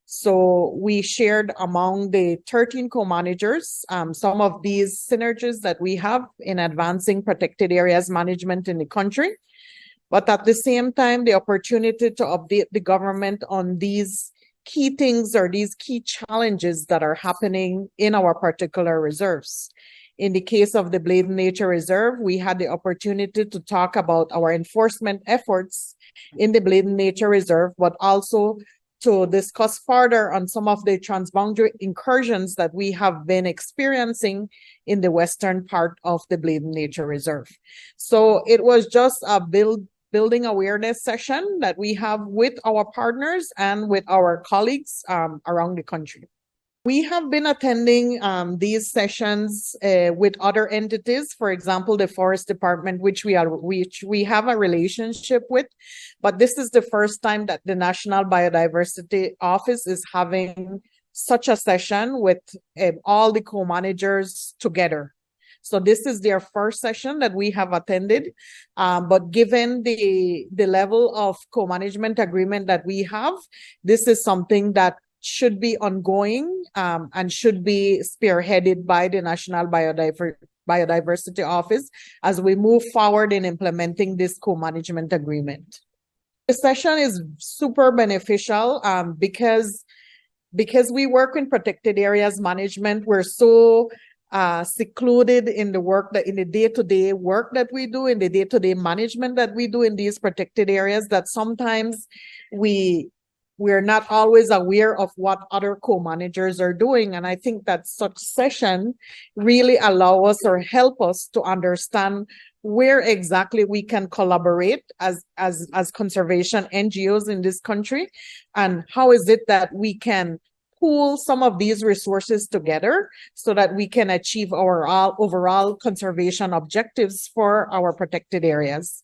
So we shared among the 13 co-managers some of these synergies that we have in advancing protected areas management in the country. But at the same time, the opportunity to update the government on these key things or these key challenges that are happening in our particular reserves. In the case of the Bladen Nature Reserve, we had the opportunity to talk about our enforcement efforts in the Bladen Nature Reserve, but also to discuss further on some of the transboundary incursions that we have been experiencing in the western part of the Bladen Nature Reserve. So it was just a building awareness session that we have with our partners and with our colleagues around the country. We have been attending these sessions with other entities, for example, the Forest Department, which we have a relationship with, but this is the first time that the National Biodiversity Office is having such a session with all the co-managers together. So this is their first session that we have attended, but given the level of co-management agreement that we have, this is something that should be ongoing and should be spearheaded by the National Biodiversity Office as we move forward in implementing this co-management agreement. The session is super beneficial because we work in protected areas management. We're so secluded in the work that in the day-to-day work that we do, in the day-to-day management that we do in these protected areas, that sometimes we're not always aware of what other co-managers are doing. And I think that such session really allow us or help us to understand where exactly we can collaborate as conservation NGOs in this country, and how is it that we can pool some of these resources together so that we can achieve our overall conservation objectives for our protected areas.